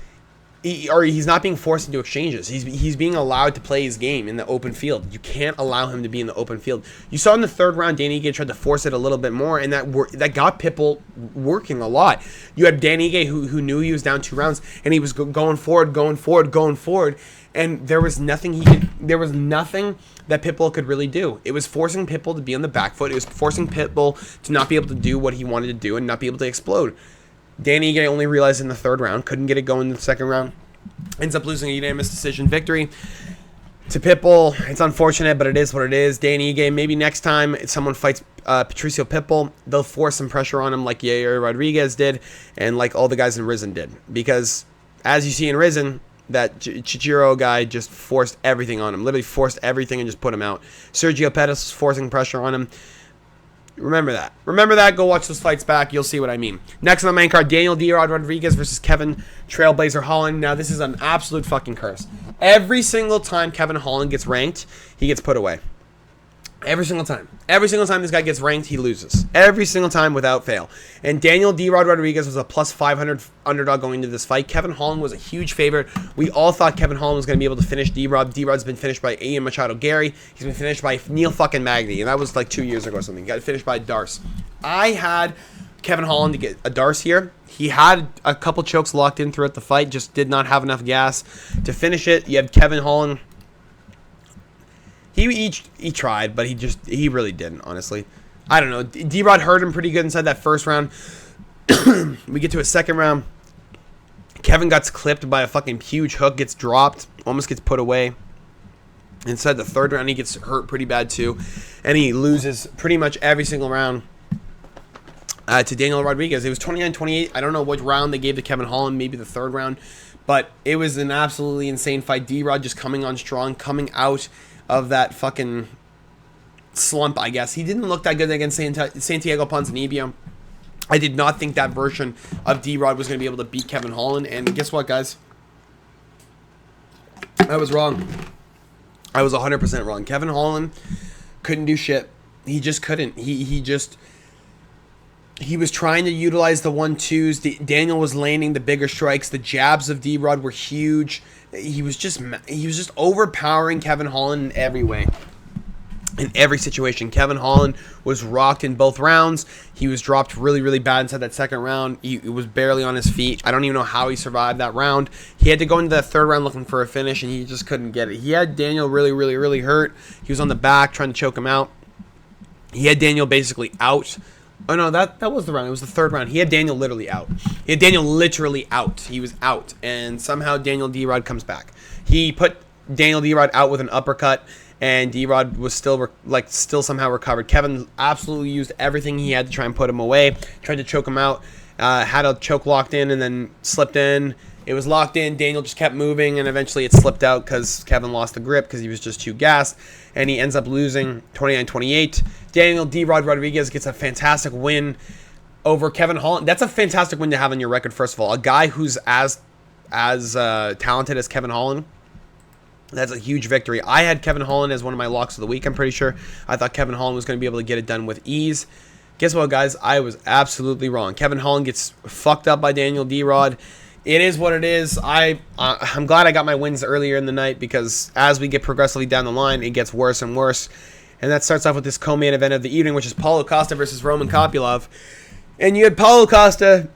or he's not being forced into exchanges. He's being allowed to play his game in the open field. You can't allow him to be in the open field. You saw in the third round, Danny Ige tried to force it a little bit more, and that got Pitbull working a lot. You had Danny Ige who knew he was down 2 rounds, and he was going forward, and there was nothing that Pitbull could really do. It was forcing Pitbull to be on the back foot. It was forcing Pitbull to not be able to do what he wanted to do and not be able to explode. Danny Ige only realized in the third round, couldn't get it going in the second round. Ends up losing a unanimous decision victory to Pitbull. It's unfortunate, but it is what it is. Danny Ige, maybe next time someone fights Patricio Pitbull, they'll force some pressure on him like Yair Rodriguez did and like all the guys in Rizin did. Because as you see in Rizin, that Chichiro guy just forced everything on him. Literally forced everything and just put him out. Sergio Pettis was forcing pressure on him. Remember that. Remember that. Go watch those fights back. You'll see what I mean. Next on the main card, Daniel D-Rod Rodriguez versus Kevin Trailblazer Holland. Now, this is an absolute fucking curse. Every single time Kevin Holland gets ranked, he gets put away. Every single time. Every single time this guy gets ranked, he loses. Every single time without fail. And Daniel D-Rod Rodriguez was a plus 500 underdog going into this fight. Kevin Holland was a huge favorite. We all thought Kevin Holland was going to be able to finish D-Rod. D-Rod's been finished by Ian Machado Gary. He's been finished by Neil fucking Magny. And that was like 2 years ago or something. He got finished by Darce. I had Kevin Holland to get a Darce here. He had a couple chokes locked in throughout the fight. Just did not have enough gas to finish it. You had Kevin Holland. He tried, but he really didn't, honestly. I don't know. D-Rod hurt him pretty good inside that first round. We get to a second round. Kevin gets clipped by a fucking huge hook, gets dropped, almost gets put away. Inside the third round, he gets hurt pretty bad too. And he loses pretty much every single round to Daniel Rodriguez. It was 29-28. I don't know what round they gave to Kevin Holland, maybe the third round. But it was an absolutely insane fight. D-Rod just coming on strong, coming out of that fucking slump, I guess. He didn't look that good against Santiago Ponzinibbio. I did not think that version of D-Rod was going to be able to beat Kevin Holland. And guess what, guys? I was wrong. I was 100% wrong. Kevin Holland couldn't do shit. He just couldn't. He was trying to utilize the 1-2s. Daniel was landing the bigger strikes. The jabs of D-Rod were huge. He was just overpowering Kevin Holland in every way. In every situation. Kevin Holland was rocked in both rounds. He was dropped really, really bad inside that second round. He was barely on his feet. I don't even know how he survived that round. He had to go into that third round looking for a finish, and he just couldn't get it. He had Daniel really, really, really hurt. He was on the back trying to choke him out. He had Daniel basically out. Oh, no, that was the round. It was the third round. He had Daniel literally out. He had Daniel literally out. He was out. And somehow Daniel D-Rod comes back. He put Daniel D-Rod out with an uppercut, and D-Rod was still somehow recovered. Kevin absolutely used everything he had to try and put him away. Tried to choke him out. Had a choke locked in and then slipped in. It was locked in. Daniel just kept moving, and eventually it slipped out because Kevin lost the grip because he was just too gassed, and he ends up losing 29-28. Daniel D-Rod Rodriguez gets a fantastic win over Kevin Holland. That's a fantastic win to have on your record, first of all. A guy who's as talented as Kevin Holland, that's a huge victory. I had Kevin Holland as one of my locks of the week, I'm pretty sure. I thought Kevin Holland was going to be able to get it done with ease. Guess what, guys? I was absolutely wrong. Kevin Holland gets fucked up by Daniel D-Rod. It is what it is. I'm glad I got my wins earlier in the night, because as we get progressively down the line, it gets worse and worse. And that starts off with this co-main event of the evening, which is Paulo Costa versus Roman Kopylov. And you had Paulo Costa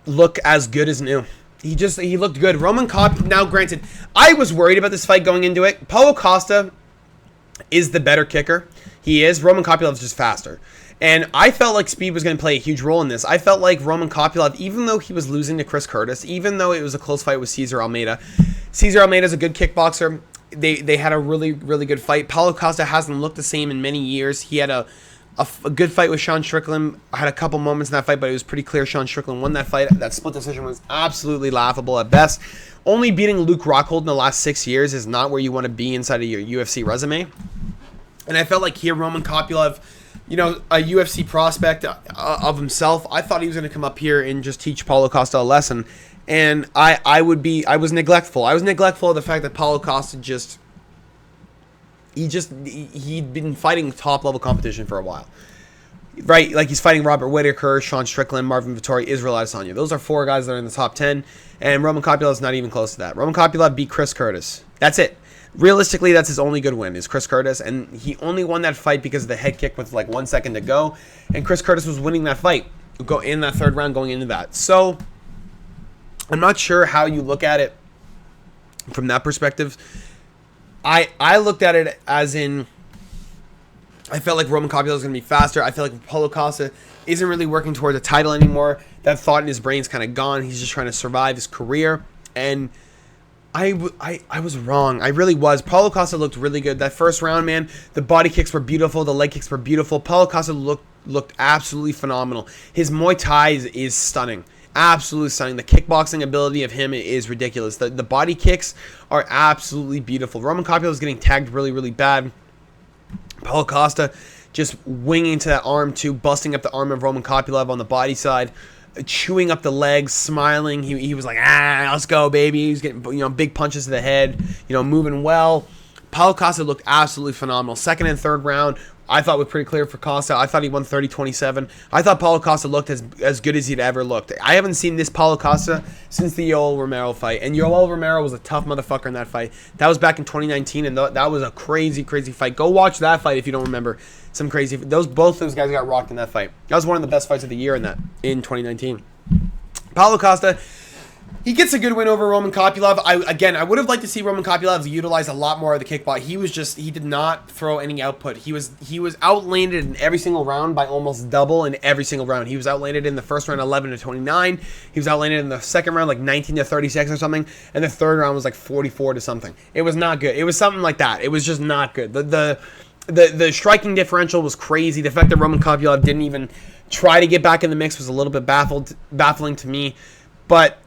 look as good as new. He looked good. Roman Kopylov, now granted, I was worried about this fight going into it. Paulo Costa is the better kicker. He is. Roman Kopylov is just faster. And I felt like speed was going to play a huge role in this. I felt like Roman Kopylov, even though he was losing to Chris Curtis, even though it was a close fight with Cesar Almeida, Cesar Almeida is a good kickboxer. They had a really, really good fight. Paulo Costa hasn't looked the same in many years. He had a good fight with Sean Strickland. I had a couple moments in that fight, but it was pretty clear Sean Strickland won that fight. That split decision was absolutely laughable at best. Only beating Luke Rockhold in the last 6 years is not where you want to be inside of your UFC resume. And I felt like here Roman Kopylov, you know, a UFC prospect of himself, I thought he was going to come up here and just teach Paulo Costa a lesson. And I was neglectful. I was neglectful of the fact that Paulo Costa he'd been fighting top level competition for a while. Right? Like he's fighting Robert Whittaker, Sean Strickland, Marvin Vettori, Israel Adesanya. Those are 4 guys that are in the top 10. And Roman Kopylov is not even close to that. Roman Kopylov beat Chris Curtis. That's it. Realistically, that's his only good win, is Chris Curtis, and he only won that fight because of the head kick with like 1 second to go, and Chris Curtis was winning that fight in that third round going into that. So I'm not sure how you look at it from that perspective. I looked at it as in, I felt like Roman Kopylov was going to be faster. I feel like Paulo Costa isn't really working toward the title anymore. That thought in his brain is kind of gone. He's just trying to survive his career, and I was wrong. I really was. Paulo Costa looked really good. That first round, man, the body kicks were beautiful. The leg kicks were beautiful. Paulo Costa looked absolutely phenomenal. His Muay Thai is stunning. absolutely stunning. The kickboxing ability of him is ridiculous. The body kicks are absolutely beautiful. Roman Kopylov is getting tagged really, really bad. Paulo Costa just winging to that arm too, busting up the arm of Roman Kopylov on the body side, chewing up the legs, smiling. He was like, let's go, baby. He's getting, big punches to the head, moving well. Paulo Costa looked absolutely phenomenal. Second and third round, I thought was pretty clear for Costa. I thought he won 30-27. I thought Paulo Costa looked as good as he'd ever looked. I haven't seen this Paulo Costa since the Yoel Romero fight. And Yoel Romero was a tough motherfucker in that fight. That was back in 2019, and that was a crazy, crazy fight. Go watch that fight if you don't remember. Some crazy... Both those guys got rocked in that fight. That was one of the best fights of the year in 2019. Paulo Costa... He gets a good win over Roman Kopylov. I would have liked to see Roman Kopylov utilize a lot more of the kickbox. He did not throw any output. He was outlanded in every single round by almost double in every single round. He was outlanded in the first round 11-29. He was outlanded in the second round like 19-36 or something, and the third round was like 44 to something. It was not good. It was something like that. It was just not good. The striking differential was crazy. The fact that Roman Kopylov didn't even try to get back in the mix was a little bit baffling to me. But,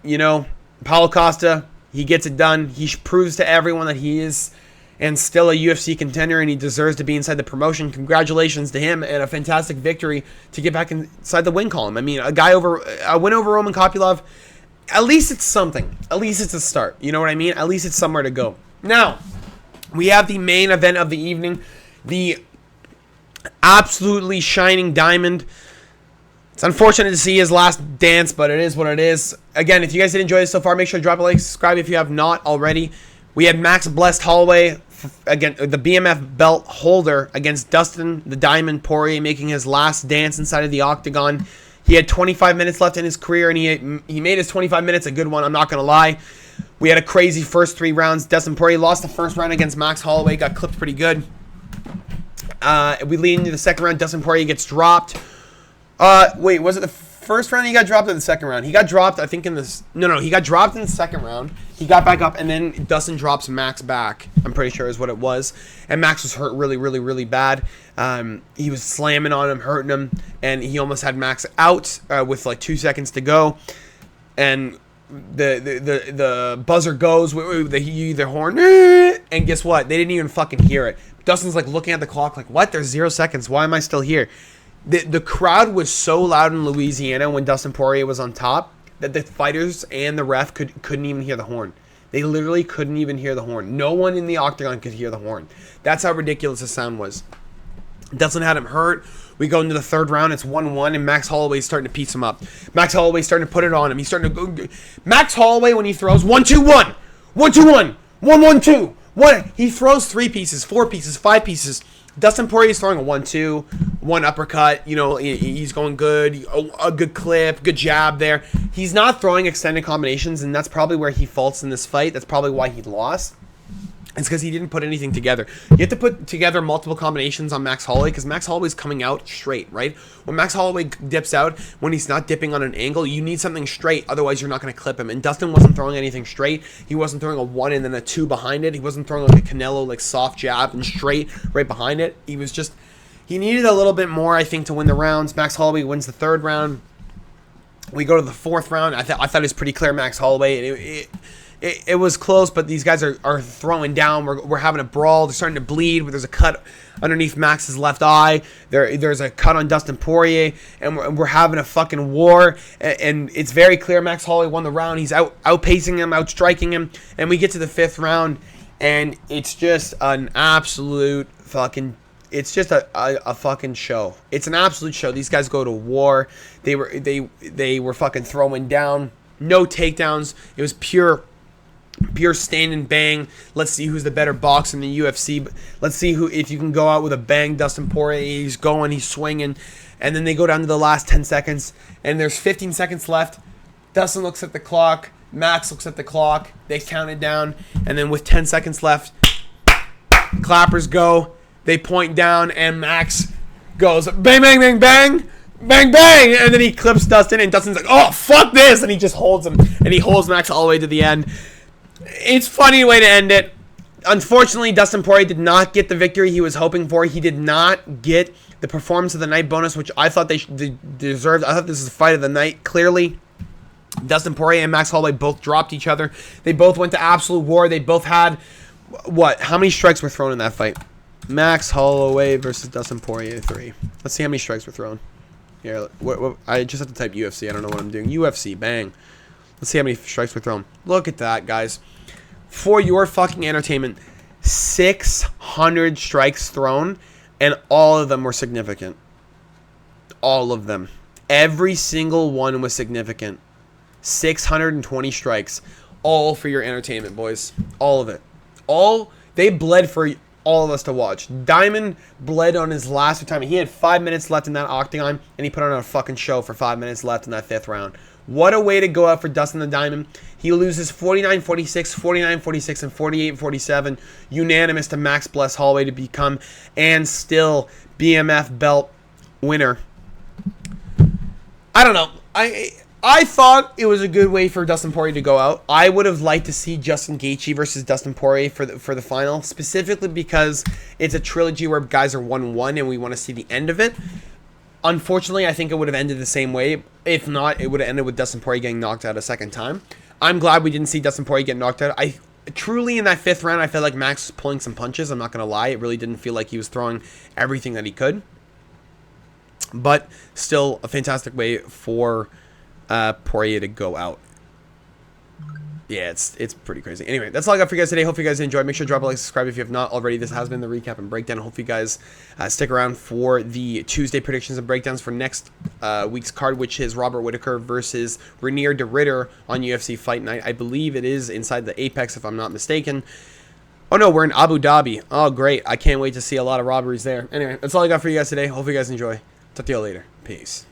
Paulo Costa, he gets it done. He proves to everyone that he is and still a UFC contender, and he deserves to be inside the promotion. Congratulations to him, and a fantastic victory to get back inside the win column. I mean, a win over Roman Kopylov, at least it's something. At least it's a start. You know what I mean? At least it's somewhere to go. Now, we have the main event of the evening, the absolutely shining diamond. It's unfortunate to see his last dance, but it is what it is. Again, if you guys did enjoy this so far, make sure to drop a like, subscribe if you have not already. We had Max Blessed Holloway, again, the B.M.F belt holder, against Dustin the Diamond Poirier, making his last dance inside of the octagon. He had 25 minutes left in his career, and he made his 25 minutes a good one, I'm not going to lie. We had a crazy first 3 rounds. Dustin Poirier lost the first round against Max Holloway, got clipped pretty good. We lead into the second round. Dustin Poirier gets dropped. Wait, was it the first round he got dropped or the second round? He got dropped, I think, in this... No, he got dropped in the second round. He got back up, and then Dustin drops Max back, I'm pretty sure is what it was. And Max was hurt really, really, really bad. He was slamming on him, hurting him, and he almost had Max out with like 2 seconds to go. And the buzzer goes, the horn, and guess what? They didn't even fucking hear it. Dustin's like looking at the clock like, what? There's 0 seconds. Why am I still here? The crowd was so loud in Louisiana when Dustin Poirier was on top that the fighters and the ref couldn't even hear the horn. They literally couldn't even hear the horn. No one in the octagon could hear the horn. That's how ridiculous the sound was. Dustin had him hurt. We go into the third round. It's 1-1, and Max Holloway's starting to piece him up. Max Holloway's starting to put it on him. He's starting to go. Max Holloway, when he throws 1-2-1, 1-2-1, 1-1-2, 1, he throws 3 pieces, 4 pieces, 5 pieces. Dustin Poirier is throwing a 1-2, 1 uppercut. He's going good. A good clip, good jab there. He's not throwing extended combinations, and that's probably where he faults in this fight. That's probably why he lost. It's because he didn't put anything together. You have to put together multiple combinations on Max Holloway because Max Holloway's coming out straight, right? When Max Holloway dips out, when he's not dipping on an angle, you need something straight. Otherwise, you're not going to clip him. And Dustin wasn't throwing anything straight. He wasn't throwing a 1 and then a 2 behind it. He wasn't throwing like a Canelo, like soft jab and straight right behind it. He needed a little bit more, I think, to win the rounds. Max Holloway wins the third round. We go to the fourth round. I thought it was pretty clear Max Holloway. It was close, but these guys are throwing down. We're having a brawl. They're starting to bleed. There's a cut underneath Max's left eye. There's a cut on Dustin Poirier, and we're having a fucking war. And it's very clear Max Holloway won the round. He's outpacing him, outstriking him. And we get to the fifth round, and it's just an absolute fucking... It's just a fucking show. It's an absolute show. These guys go to war. They were fucking throwing down. No takedowns. It was pure stand and bang. Let's see who's the better boxer in the UFC. But let's see if you can go out with a bang. Dustin Poirier, he's going, he's swinging. And then they go down to the last 10 seconds. And there's 15 seconds left. Dustin looks at the clock. Max looks at the clock. They count it down. And then with 10 seconds left, clappers go. They point down, and Max goes, bang, bang, bang, bang, bang, bang, and then he clips Dustin, and Dustin's like, oh, fuck this, and he just holds him, and he holds Max all the way to the end. It's a funny way to end it. Unfortunately, Dustin Poirier did not get the victory he was hoping for. He did not get the performance of the night bonus, which I thought they deserved. I thought this was the fight of the night, clearly. Dustin Poirier and Max Holloway both dropped each other. They both went to absolute war. They both had, what? How many strikes were thrown in that fight? Max Holloway versus Dustin Poirier 3. Let's see how many strikes were thrown. Here, I just have to type UFC. I don't know what I'm doing. UFC, bang. Let's see how many strikes were thrown. Look at that, guys. For your fucking entertainment, 600 strikes thrown, and all of them were significant. All of them. Every single one was significant. 620 strikes. All for your entertainment, boys. All of it. They bled for all of us to watch. Diamond bled on his last retirement. He had 5 minutes left in that octagon, and he put on a fucking show for 5 minutes left in that 5th round. What a way to go out for Dustin the Diamond. He loses 49-46, 49-46, and 48-47. Unanimous to Max Bless Holloway to become, and still, BMF belt winner. I don't know. I thought it was a good way for Dustin Poirier to go out. I would have liked to see Justin Gaethje versus Dustin Poirier for the final, specifically because it's a trilogy where guys are 1-1 and we want to see the end of it. Unfortunately, I think it would have ended the same way. If not, it would have ended with Dustin Poirier getting knocked out a second time. I'm glad we didn't see Dustin Poirier get knocked out. I truly, in that 5th round, I felt like Max was pulling some punches. I'm not going to lie. It really didn't feel like he was throwing everything that he could. But still, a fantastic way for Poirier to go out. Yeah, it's pretty crazy. Anyway, that's all I got for you guys today. Hope you guys enjoyed. Make sure to drop a like, subscribe if you have not already. This has been the recap and breakdown. Hope you guys stick around for the Tuesday predictions and breakdowns for next week's card, which is Robert Whittaker versus Renier de Ridder on UFC Fight Night. I believe it is inside the Apex, if I'm not mistaken. Oh no, we're in Abu Dhabi. Oh great, I can't wait to see a lot of robberies there. Anyway, that's all I got for you guys today. Hope you guys enjoy. Talk to you all later. Peace.